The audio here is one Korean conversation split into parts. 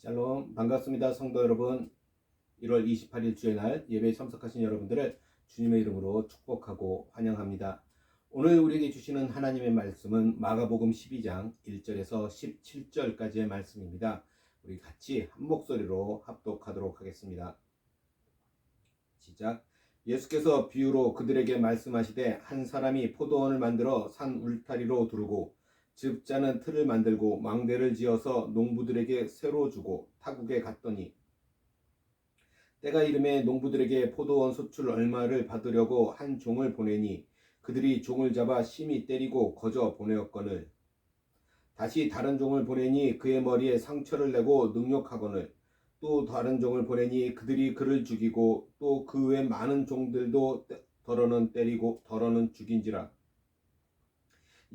샬롬, 반갑습니다. 성도 여러분. 1월 28일 주의 날 예배에 참석하신 여러분들을 주님의 이름으로 축복하고 환영합니다. 오늘 우리에게 주시는 하나님의 말씀은 마가복음 12장 1절에서 17절까지의 말씀입니다. 우리 같이 한 목소리로 합독하도록 하겠습니다. 시작. 예수께서 비유로 그들에게 말씀하시되 한 사람이 포도원을 만들어 산 울타리로 두르고 즙자는 틀을 만들고 망대를 지어서 농부들에게 새로 주고 타국에 갔더니 때가 이름에 농부들에게 포도원 소출 얼마를 받으려고 한 종을 보내니 그들이 종을 잡아 심히 때리고 거저 보내었거늘 다시 다른 종을 보내니 그의 머리에 상처를 내고 능욕하거늘 또 다른 종을 보내니 그들이 그를 죽이고 또 그 외 많은 종들도 더러는 때리고 더러는 죽인지라.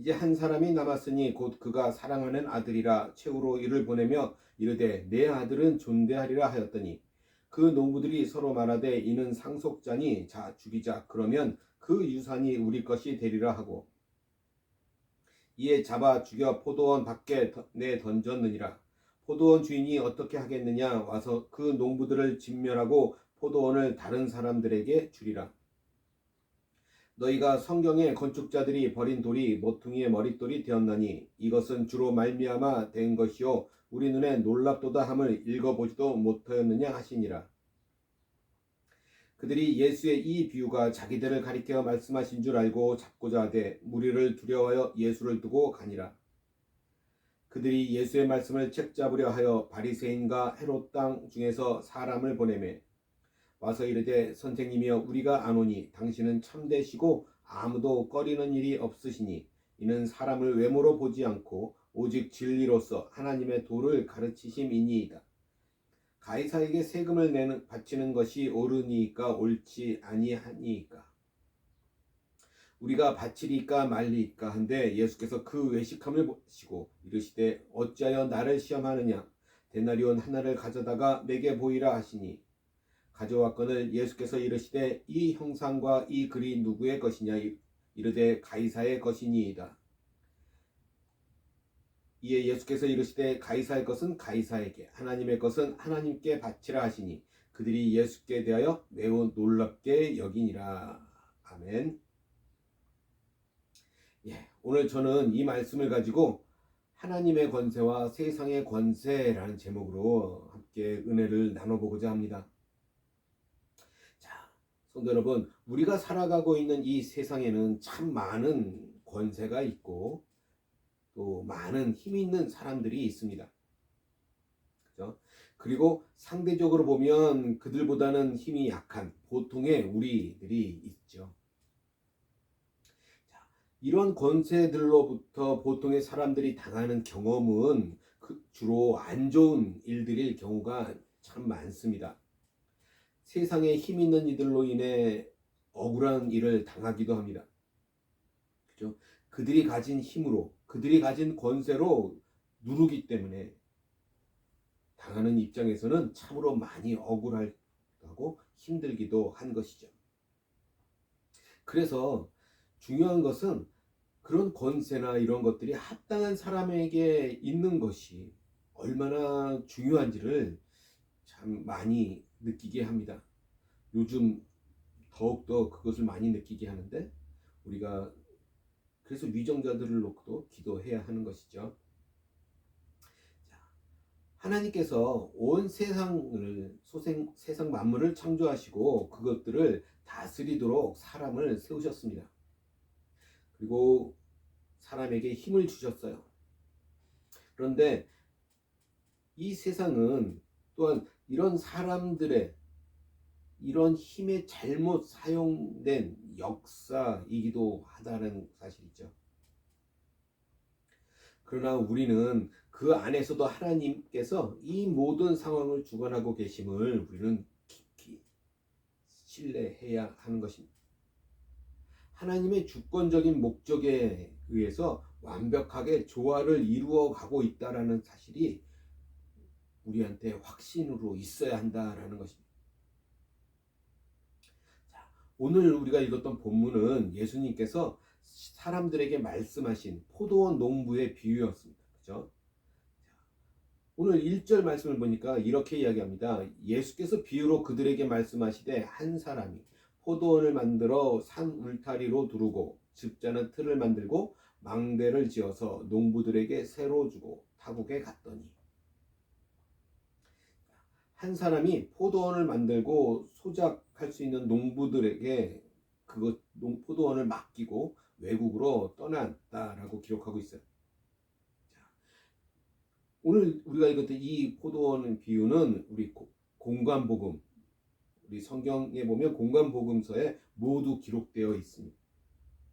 이제 한 사람이 남았으니 곧 그가 사랑하는 아들이라 최후로 이를 보내며 이르되 내 아들은 존대하리라 하였더니 그 농부들이 서로 말하되 이는 상속자니 자 죽이자 그러면 그 유산이 우리 것이 되리라 하고 이에 잡아 죽여 포도원 밖에 내 던졌느니라. 포도원 주인이 어떻게 하겠느냐 와서 그 농부들을 진멸하고 포도원을 다른 사람들에게 주리라. 너희가 성경에 건축자들이 버린 돌이 모퉁이의 머릿돌이 되었나니 이것은 주로 말미암아 된 것이요 우리 눈에 놀랍도다 함을 읽어보지도 못하였느냐 하시니라. 그들이 예수의 이 비유가 자기들을 가리켜 말씀하신 줄 알고 잡고자 하되 무리를 두려워하여 예수를 두고 가니라. 그들이 예수의 말씀을 책잡으려 하여 바리새인과 헤롯 땅 중에서 사람을 보내매 와서 이르되 선생님이여 우리가 아노니 당신은 참되시고 아무도 꺼리는 일이 없으시니 이는 사람을 외모로 보지 않고 오직 진리로서 하나님의 도를 가르치심이니이다. 가이사에게 세금을 바치는 것이 옳으니까 옳지 아니하니까 우리가 바치리까 말리까 한데 예수께서 그 외식함을 보시고 이르시되 어찌하여 나를 시험하느냐 데나리온 하나를 가져다가 내게 보이라 하시니 가져왔거늘 예수께서 이르시되 이 형상과 이 글이 누구의 것이냐 이르되 가이사의 것이니이다. 이에 예수께서 이르시되 가이사의 것은 가이사에게 하나님의 것은 하나님께 바치라 하시니 그들이 예수께 대하여 매우 놀랍게 여기니라. 아멘. 오늘 저는 이 말씀을 가지고 하나님의 권세와 세상의 권세라는 제목으로 함께 은혜를 나눠보고자 합니다. 성도 여러분, 우리가 살아가고 있는 이 세상에는 참 많은 권세가 있고 또 많은 힘이 있는 사람들이 있습니다. 그죠? 그리고 상대적으로 보면 그들보다는 힘이 약한 보통의 우리들이 있죠. 이런 권세들로부터 보통의 사람들이 당하는 경험은 주로 안 좋은 일들일 경우가 참 많습니다. 세상에 힘 있는 이들로 인해 억울한 일을 당하기도 합니다. 그죠? 그들이 가진 힘으로, 그들이 가진 권세로 누르기 때문에 당하는 입장에서는 참으로 많이 억울하고 힘들기도 한 것이죠. 그래서 중요한 것은 그런 권세나 이런 것들이 합당한 사람에게 있는 것이 얼마나 중요한지를 참 많이 느끼게 합니다. 요즘 더욱더 그것을 많이 느끼게 하는데 우리가 그래서 위정자들을 놓고도 기도해야 하는 것이죠. 하나님께서 온 세상을 세상 만물을 창조하시고 그것들을 다스리도록 사람을 세우셨습니다. 그리고 사람에게 힘을 주셨어요. 그런데 이 세상은 또한 이런 사람들의 이런 힘에 잘못 사용된 역사이기도 하다는 사실이죠. 그러나 우리는 그 안에서도 하나님께서 이 모든 상황을 주관하고 계심을 우리는 깊이 신뢰해야 하는 것입니다. 하나님의 주권적인 목적에 의해서 완벽하게 조화를 이루어 가고 있다는 사실이 우리한테 확신으로 있어야 한다라는 것입니다. 오늘 우리가 읽었던 본문은 예수님께서 사람들에게 말씀하신 포도원 농부의 비유였습니다. 그죠? 오늘 1절 말씀을 보니까 이렇게 이야기합니다. 예수께서 비유로 그들에게 말씀하시되 한 사람이 포도원을 만들어 산 울타리로 두르고 집자는 틀을 만들고 망대를 지어서 농부들에게 새로 주고 타국에 갔더니, 한 사람이 포도원을 만들고 소작할 수 있는 농부들에게 포도원을 맡기고 외국으로 떠났다라고 기록하고 있어요. 오늘 우리가 읽었던 이 포도원 비유는 우리 공관복음, 우리 성경에 보면 공관복음서에 모두 기록되어 있습니다.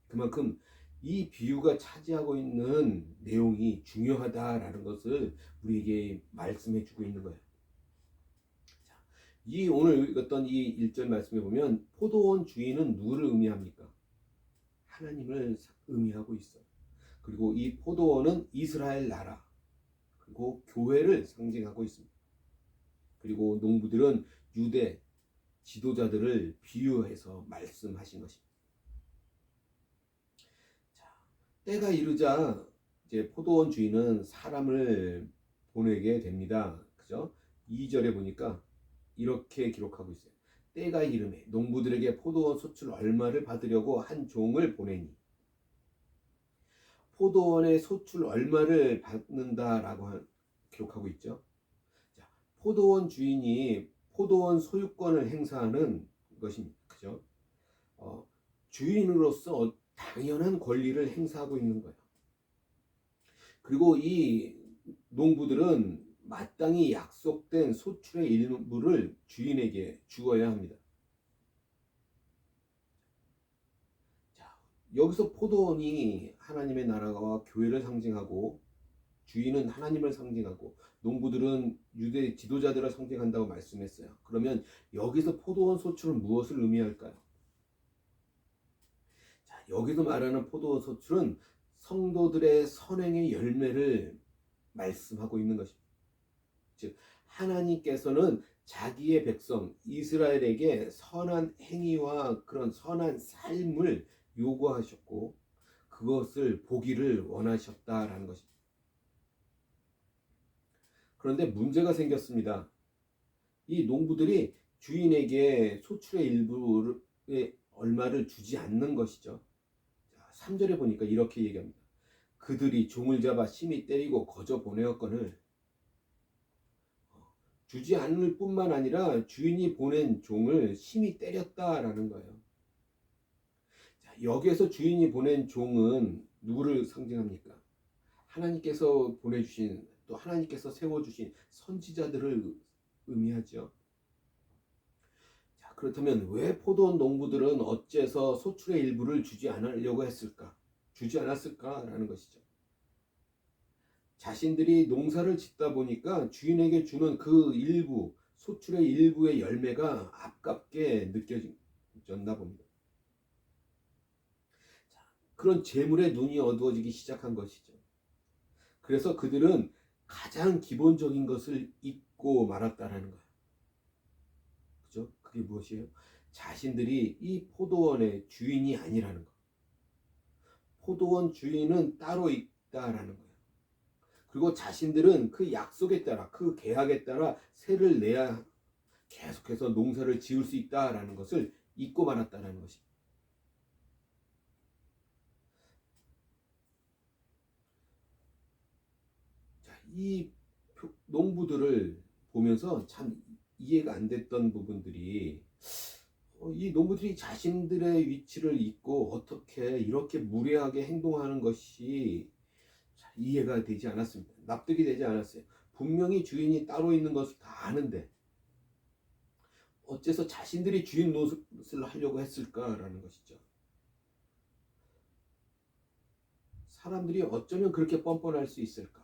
그만큼 이 비유가 차지하고 있는 내용이 중요하다라는 것을 우리에게 말씀해 주고 있는 거예요. 이 오늘 읽었던 이 1절 말씀에 보면 포도원 주인은 누구를 의미합니까? 하나님을 의미하고 있어요. 그리고 이 포도원은 이스라엘 나라, 그리고 교회를 상징하고 있습니다. 그리고 농부들은 유대 지도자들을 비유해서 말씀하신 것입니다. 자, 때가 이르자 이제 포도원 주인은 사람을 보내게 됩니다. 그죠? 2절에 보니까 이렇게 기록하고 있어요. 때가 이르매 농부들에게 포도원 소출 얼마를 받으려고 한 종을 보내니, 포도원의 소출 얼마를 받는다라고 기록하고 있죠. 자, 포도원 주인이 포도원 소유권을 행사하는 것입니다. 그죠? 주인으로서 당연한 권리를 행사하고 있는 거예요. 그리고 이 농부들은 마땅히 약속된 소출의 일부를 주인에게 주어야 합니다. 자, 여기서 포도원이 하나님의 나라와 교회를 상징하고 주인은 하나님을 상징하고 농부들은 유대 지도자들을 상징한다고 말씀했어요. 그러면 여기서 포도원 소출은 무엇을 의미할까요? 자, 여기서 말하는 포도원 소출은 성도들의 선행의 열매를 말씀하고 있는 것입니다. 즉 하나님께서는 자기의 백성 이스라엘에게 선한 행위와 그런 선한 삶을 요구하셨고 그것을 보기를 원하셨다라는 것입니다. 그런데 문제가 생겼습니다. 이 농부들이 주인에게 소출의 일부의 얼마를 주지 않는 것이죠. 3절에 보니까 이렇게 얘기합니다. 그들이 종을 잡아 심히 때리고 거저 보내었거늘, 주지 않을 뿐만 아니라 주인이 보낸 종을 심히 때렸다라는 거예요. 자, 여기에서 주인이 보낸 종은 누구를 상징합니까? 하나님께서 보내주신, 또 하나님께서 세워주신 선지자들을 의미하죠. 자, 그렇다면 왜 포도원 농부들은 어째서 소출의 일부를 주지 않으려고 했을까? 주지 않았을까라는 것이죠. 자신들이 농사를 짓다 보니까 주인에게 주는 그 일부, 소출의 일부의 열매가 아깝게 느껴졌나 봅니다. 자, 그런 재물에 눈이 어두워지기 시작한 것이죠. 그래서 그들은 가장 기본적인 것을 잊고 말았다라는 거예요. 그죠? 그게 무엇이에요? 자신들이 이 포도원의 주인이 아니라는 거. 포도원 주인은 따로 있다라는 거예요. 그리고 자신들은 그 약속에 따라, 그 계약에 따라 세를 내야 계속해서 농사를 지을 수 있다라는 것을 잊고 말았다라는 것입니다. 자, 이 농부들을 보면서 참 이해가 안 됐던 부분들이, 이 농부들이 자신들의 위치를 잊고 어떻게 이렇게 무례하게 행동하는 것이 이해가 되지 않았습니다. 납득이 되지 않았어요. 분명히 주인이 따로 있는 것을 다 아는데 어째서 자신들이 주인 노릇을 하려고 했을까라는 것이죠. 사람들이 어쩌면 그렇게 뻔뻔할 수 있을까?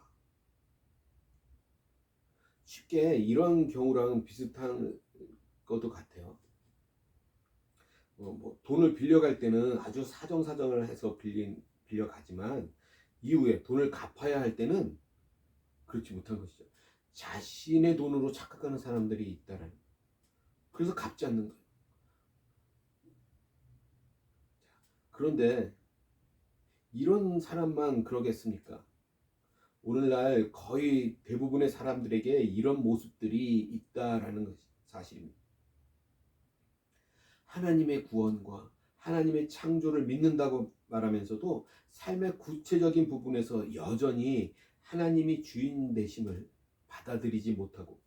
쉽게 이런 경우랑 비슷한 것도 같아요. 돈을 빌려갈 때는 아주 사정사정을 해서 빌려가지만 이후에 돈을 갚아야 할 때는 그렇지 못한 것이죠. 자신의 돈으로 착각하는 사람들이 있다라는, 그래서 갚지 않는 거예요. 그런데 이런 사람만 그러겠습니까? 오늘날 거의 대부분의 사람들에게 이런 모습들이 있다라는 것이 사실입니다. 하나님의 구원과 하나님의 창조를 믿는다고 말하면서도 삶의 구체적인 부분에서 여전히 하나님이 주인 되심을 받아들이지 못하고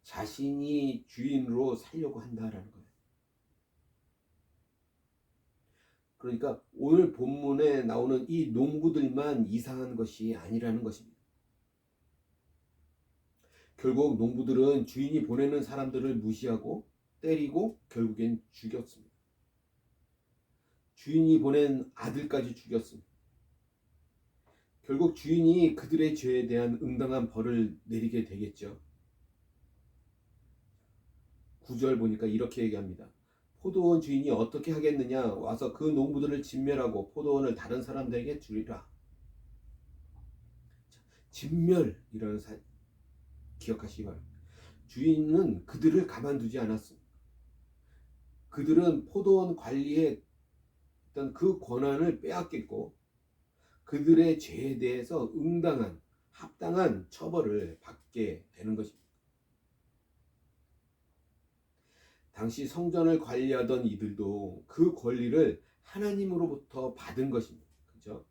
자신이 주인으로 살려고 한다라는 거예요. 그러니까 오늘 본문에 나오는 이 농부들만 이상한 것이 아니라는 것입니다. 결국 농부들은 주인이 보내는 사람들을 무시하고 때리고 결국엔 죽였습니다. 주인이 보낸 아들까지 죽였습니다. 결국 주인이 그들의 죄에 대한 응당한 벌을 내리게 되겠죠. 9절 보니까 이렇게 얘기합니다. 포도원 주인이 어떻게 하겠느냐? 와서 그 농부들을 진멸하고 포도원을 다른 사람들에게 주리라. 진멸이라는 기억하시기 바랍니다. 주인은 그들을 가만두지 않았습니다. 그들은 포도원 관리의 어떤 그 권한을 빼앗겼고 그들의 죄에 대해서 응당한 합당한 처벌을 받게 되는 것입니다. 당시 성전을 관리하던 이들도 그 권리를 하나님으로부터 받은 것입니다. 그렇죠?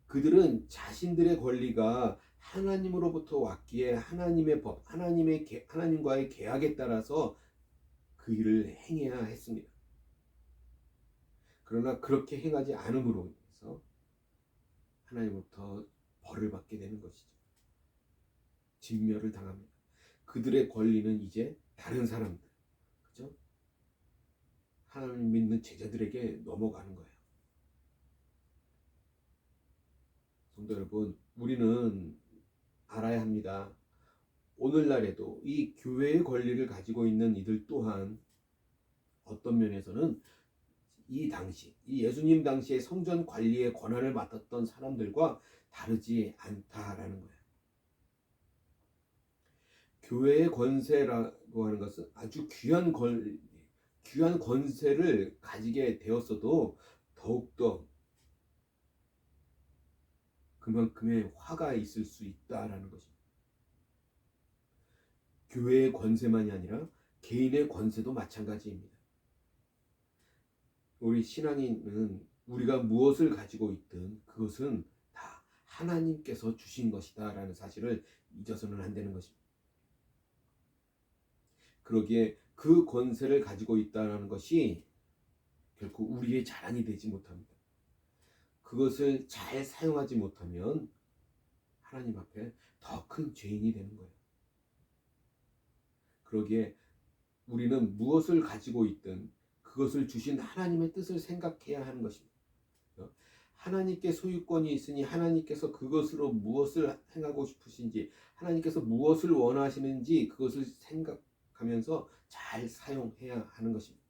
그들은 자신들의 권리가 하나님으로부터 왔기에 하나님의 법, 하나님과의 계약에 따라서 그 일을 행해야 했습니다. 그러나 그렇게 행하지 않음으로 인해서 하나님으로부터 벌을 받게 되는 것이죠. 진멸을 당합니다. 그들의 권리는 이제 다른 사람들, 그죠? 하나님 믿는 제자들에게 넘어가는 거예요. 성도 여러분, 우리는 알아야 합니다. 오늘날에도 이 교회의 권리를 가지고 있는 이들 또한 어떤 면에서는 이 당시, 이 예수님 당시의 성전 관리의 권한을 맡았던 사람들과 다르지 않다라는 거예요. 교회의 권세라고 하는 것은 아주 귀한 권세를 가지게 되었어도 더욱더 그만큼의 화가 있을 수 있다라는 것입니다. 교회의 권세만이 아니라 개인의 권세도 마찬가지입니다. 우리 신앙인은 우리가 무엇을 가지고 있든 그것은 다 하나님께서 주신 것이다 라는 사실을 잊어서는 안 되는 것입니다. 그러기에 그 권세를 가지고 있다는 것이 결코 우리의 자랑이 되지 못합니다. 그것을 잘 사용하지 못하면 하나님 앞에 더 큰 죄인이 되는 거예요. 그러기에 우리는 무엇을 가지고 있든 그것을 주신 하나님의 뜻을 생각해야 하는 것입니다. 하나님께 소유권이 있으니 하나님께서 그것으로 무엇을 행하고 싶으신지 하나님께서 무엇을 원하시는지 그것을 생각하면서 잘 사용해야 하는 것입니다.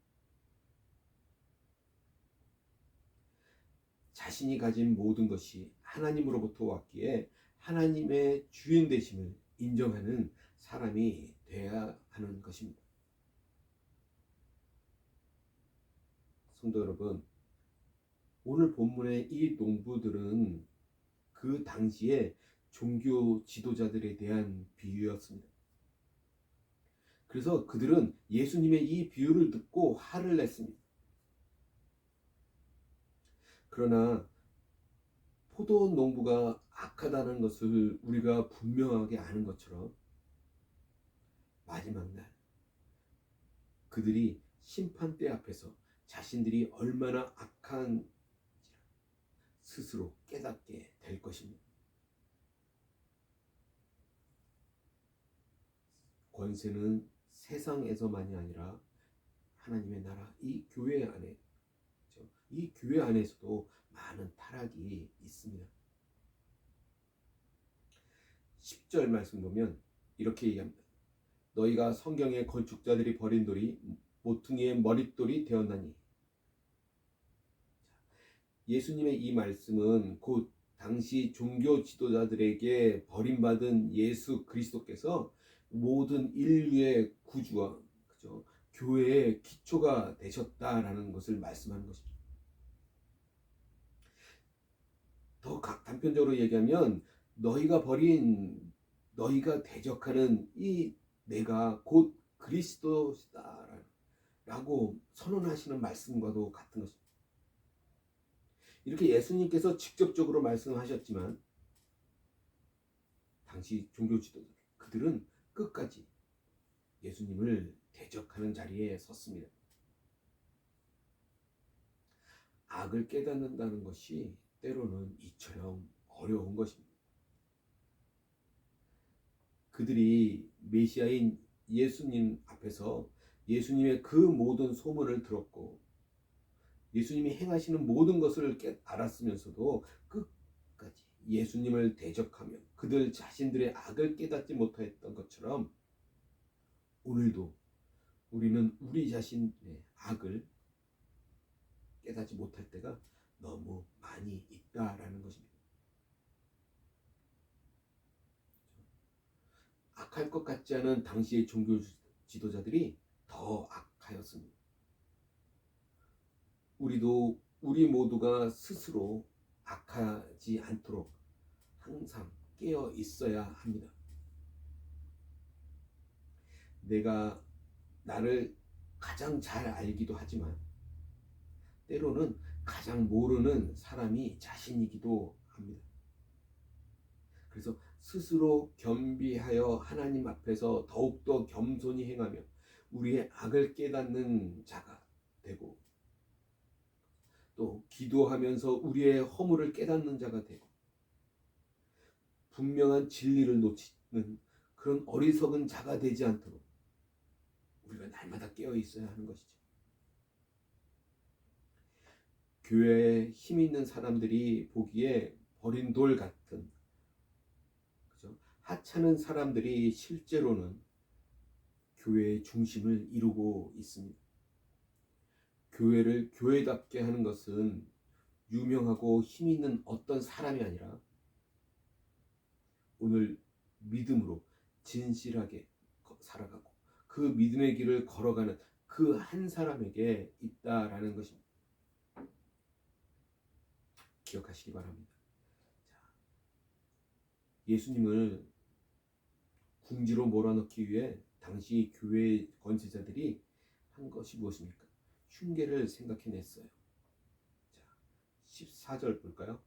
자신이 가진 모든 것이 하나님으로부터 왔기에 하나님의 주인 되심을 인정하는 사람이 되어야 하는 것입니다. 성도 여러분, 오늘 본문의 이 농부들은 그 당시에 종교 지도자들에 대한 비유였습니다. 그래서 그들은 예수님의 이 비유를 듣고 화를 냈습니다. 그러나 포도원 농부가 악하다는 것을 우리가 분명하게 아는 것처럼 마지막 날 그들이 심판대 앞에서 자신들이 얼마나 악한지 스스로 깨닫게 될 것입니다. 권세는 세상에서만이 아니라 하나님의 나라 이 교회 안에 이 교회 안에서도 많은 타락이 있습니다. 10절 말씀 보면 이렇게 얘기합니다. 너희가 성경의 건축자들이 버린 돌이 모퉁이의 머릿돌이 되었나니. 예수님의 이 말씀은 곧 당시 종교 지도자들에게 버림받은 예수 그리스도께서 모든 인류의 구주와 그죠? 교회의 기초가 되셨다라는 것을 말씀하는 것입니다. 더 단편적으로 얘기하면 너희가 대적하는 이 내가 곧 그리스도시다라고 선언하시는 말씀과도 같은 것입니다. 이렇게 예수님께서 직접적으로 말씀하셨지만 당시 종교 지도자 그들은 끝까지 예수님을 대적하는 자리에 섰습니다. 악을 깨닫는다는 것이 때로는 이처럼 어려운 것입니다. 그들이 메시아인 예수님 앞에서 예수님의 그 모든 소문을 들었고 예수님이 행하시는 모든 것을 알았으면서도 끝까지 예수님을 대적하며 그들 자신들의 악을 깨닫지 못했던 것처럼 오늘도 우리는 우리 자신의 악을 깨닫지 못할 때가 너무 많이 있다라는 것입니다. 악할 것 같지 않은 당시의 종교 지도자들이 더 악하였습니다. 우리 모두가 스스로 악하지 않도록 항상 깨어 있어야 합니다. 내가 나를 가장 잘 알기도 하지만 때로는 가장 모르는 사람이 자신이기도 합니다. 그래서 스스로 겸비하여 하나님 앞에서 더욱더 겸손히 행하며 우리의 악을 깨닫는 자가 되고 또 기도하면서 우리의 허물을 깨닫는 자가 되고 분명한 진리를 놓치는 그런 어리석은 자가 되지 않도록 우리가 날마다 깨어 있어야 하는 것이죠. 교회에 힘 있는 사람들이 보기에 버린 돌 같은 그죠? 하찮은 사람들이 실제로는 교회의 중심을 이루고 있습니다. 교회를 교회답게 하는 것은 유명하고 힘 있는 어떤 사람이 아니라 오늘 믿음으로 진실하게 살아가고 그 믿음의 길을 걸어가는 그 한 사람에게 있다라는 것입니다. 기억하시기 바랍니다. 예수님을 궁지로 몰아넣기 위해 당시 교회 권세자들이 한 것이 무엇입니까? 흉계를 생각해냈어요. 자, 14절 볼까요?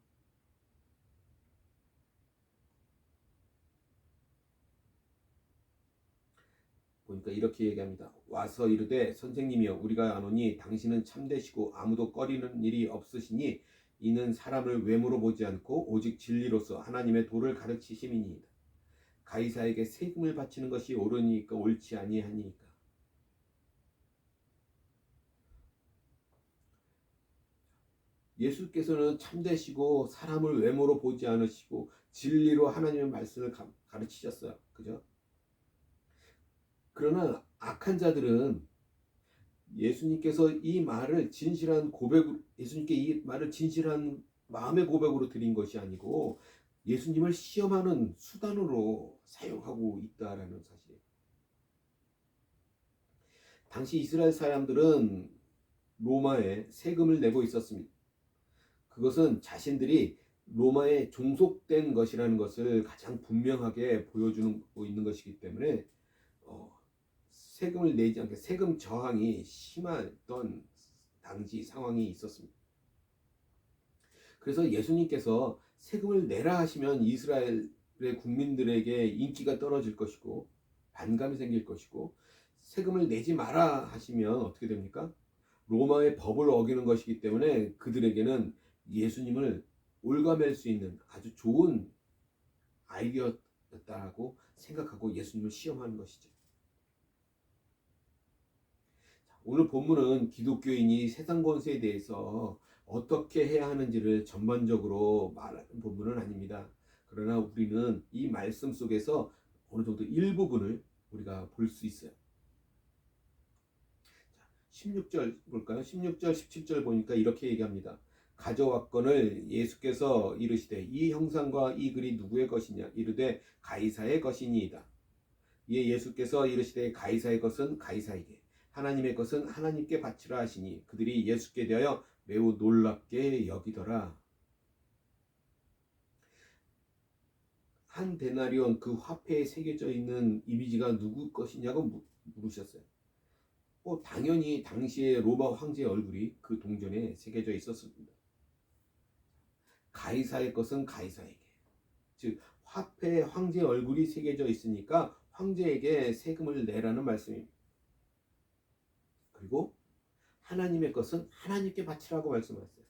보니까 이렇게 얘기합니다. 와서 이르되 선생님이여 우리가 아노니 당신은 참되시고 아무도 꺼리는 일이 없으시니 이는 사람을 외모로 보지 않고 오직 진리로서 하나님의 도를 가르치심이니이다. 가이사에게 세금을 바치는 것이 옳으니까 옳지 아니하니까. 예수께서는 참되시고 사람을 외모로 보지 않으시고 진리로 하나님의 말씀을 가르치셨어요. 그죠? 그러나 악한 자들은 예수님께서 이 말을 진실한 고백으로 예수님께 이 말을 진실한 마음의 고백으로 드린 것이 아니고 예수님을 시험하는 수단으로 사용하고 있다라는 사실이에요. 당시 이스라엘 사람들은 로마에 세금을 내고 있었습니다. 그것은 자신들이 로마에 종속된 것이라는 것을 가장 분명하게 보여주고 있는 것이기 때문에 세금을 내지 않게 세금 저항이 심했던 당시 상황이 있었습니다. 그래서 예수님께서 세금을 내라 하시면 이스라엘의 국민들에게 인기가 떨어질 것이고 반감이 생길 것이고 세금을 내지 마라 하시면 어떻게 됩니까? 로마의 법을 어기는 것이기 때문에 그들에게는 예수님을 올가맬 수 있는 아주 좋은 아이디어였다고 생각하고 예수님을 시험하는 것이죠. 오늘 본문은 기독교인이 세상 권세에 대해서 어떻게 해야 하는지를 전반적으로 말하는 본문은 아닙니다. 그러나 우리는 이 말씀 속에서 어느 정도 일부분을 우리가 볼 수 있어요. 16절 볼까요? 16절, 17절 보니까 이렇게 얘기합니다. 가져왔건을 예수께서 이르시되 이 형상과 이 글이 누구의 것이냐? 이르되 가이사의 것이니이다. 이에 예수께서 이르시되 가이사의 것은 가이사에게 하나님의 것은 하나님께 바치라 하시니 그들이 예수께 대하여 매우 놀랍게 여기더라. 한 데나리온 그 화폐에 새겨져 있는 이미지가 누구 것이냐고 물으셨어요. 당연히 당시에 로마 황제의 얼굴이 그 동전에 새겨져 있었습니다. 가이사의 것은 가이사에게, 즉 화폐에 황제의 얼굴이 새겨져 있으니까 황제에게 세금을 내라는 말씀입니다. 그리고 하나님의 것은 하나님께 바치라고 말씀하셨어요.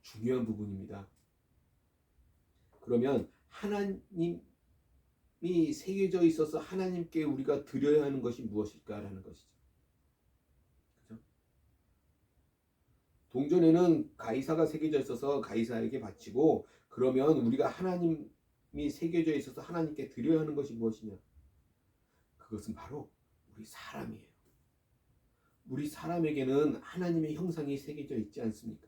중요한 부분입니다. 그러면 하나님이 새겨져 있어서 하나님께 우리가 드려야 하는 것이 무엇일까라는 것이죠. 그죠? 동전에는 가이사가 새겨져 있어서 가이사에게 바치고, 그러면 우리가 하나님이 새겨져 있어서 하나님께 드려야 하는 것이 무엇이냐? 그것은 바로 우리 사람이에요. 우리 사람에게는 하나님의 형상이 새겨져 있지 않습니까?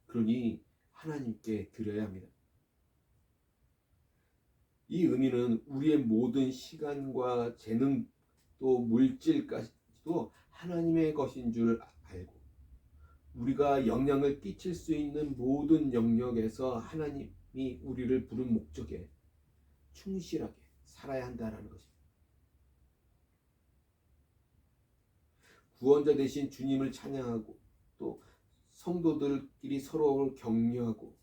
그러니 하나님께 드려야 합니다. 이 의미는 우리의 모든 시간과 재능 또 물질까지도 하나님의 것인 줄 알고, 우리가 영향을 끼칠 수 있는 모든 영역에서 하나님이 우리를 부른 목적에 충실하게 살아야 한다는 것입니다. 구원자 되신 주님을 찬양하고, 또 성도들끼리 서로를 격려하고,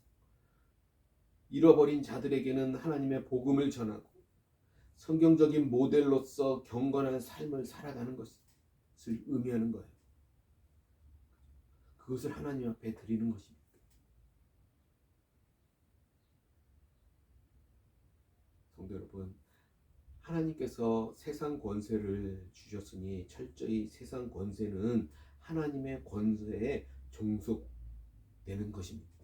잃어버린 자들에게는 하나님의 복음을 전하고, 성경적인 모델로서 경건한 삶을 살아가는 것을 의미하는 거예요. 그것을 하나님 앞에 드리는 것입니다. 성도 여러분, 하나님께서 세상 권세를 주셨으니 철저히 세상 권세는 하나님의 권세에 종속되는 것입니다.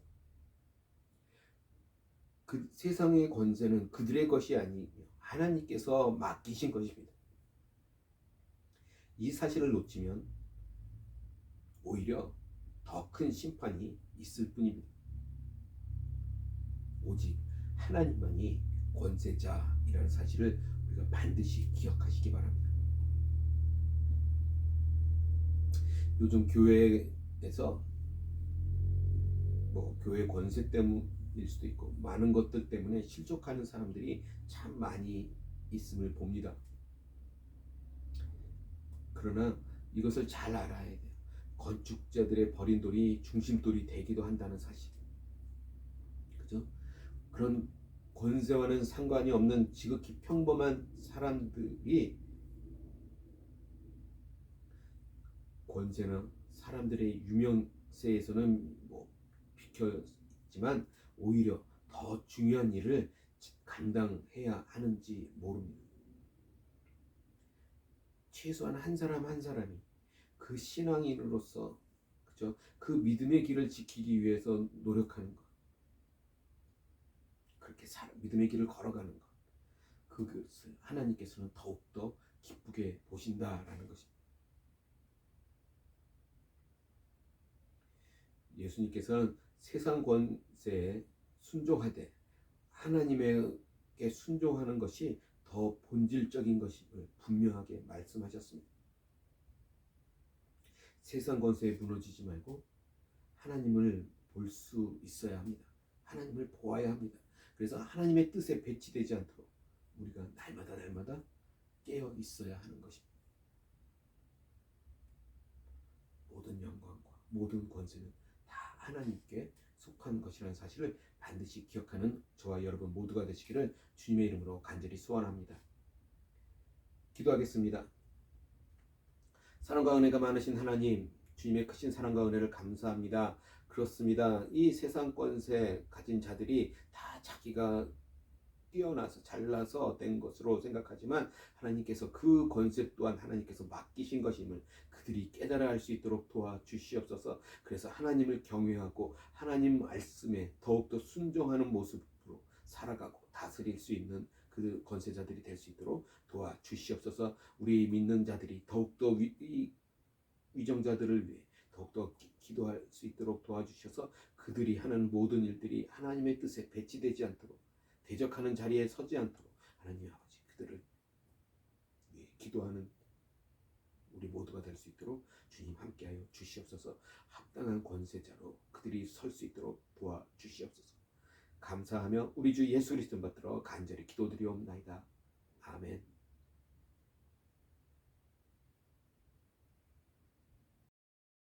그 세상의 권세는 그들의 것이 아니며 하나님께서 맡기신 것입니다. 이 사실을 놓치면 오히려 더 큰 심판이 있을 뿐입니다. 오직 하나님만이 권세자이라는 사실을 우리가 반드시 기억하시기 바랍니다. 요즘 교회에서 교회 권세 때문일 수도 있고 많은 것들 때문에 실족하는 사람들이 참 많이 있음을 봅니다. 그러나 이것을 잘 알아야 돼요. 건축자들의 버린 돌이 중심돌이 되기도 한다는 사실. 그죠? 그런 권세와는 상관이 없는 지극히 평범한 사람들이 권세나 사람들의 유명세에서는 비켜있지만 오히려 더 중요한 일을 감당해야 하는지 모릅니다. 최소한 한 사람 한 사람이 그 신앙인으로서, 그죠? 그 믿음의 길을 지키기 위해서 노력하는 것, 그렇게 믿음의 길을 걸어가는 것, 그것을 하나님께서는 더욱더 기쁘게 보신다라는 것입니다. 예수님께서는 세상 권세에 순종하되 하나님에게 순종하는 것이 더 본질적인 것임을 분명하게 말씀하셨습니다. 세상 권세에 무너지지 말고 하나님을 볼 수 있어야 합니다. 하나님을 보아야 합니다. 그래서 하나님의 뜻에 배치되지 않도록 우리가 날마다 깨어 있어야 하는 것입니다. 모든 영광과 모든 권세는 다 하나님께 속한 것이라는 사실을 반드시 기억하는 저와 여러분 모두가 되시기를 주님의 이름으로 간절히 소원합니다. 기도하겠습니다. 사랑과 은혜가 많으신 하나님, 주님의 크신 사랑과 은혜를 감사합니다. 그렇습니다. 이 세상 권세 가진 자들이 다 자기가 뛰어나서 잘나서 된 것으로 생각하지만 하나님께서 그 권세 또한 하나님께서 맡기신 것임을 그들이 깨달아 알 수 있도록 도와주시옵소서. 그래서 하나님을 경외하고 하나님 말씀에 더욱더 순종하는 모습으로 살아가고 다스릴 수 있는 그 권세자들이 될 수 있도록 도와주시옵소서. 우리 믿는 자들이 더욱더 위정자들을 위해 더욱더 기도할 수 있도록 도와주셔서 그들이 하는 모든 일들이 하나님의 뜻에 배치되지 않도록, 대적하는 자리에 서지 않도록 하나님 아버지 그들을 위해 기도하는 우리 모두가 될 수 있도록 주님 함께하여 주시옵소서. 합당한 권세자로 그들이 설 수 있도록 도와주시옵소서. 감사하며 우리 주 예수 그리스도 받들어 간절히 기도드리옵나이다. 아멘.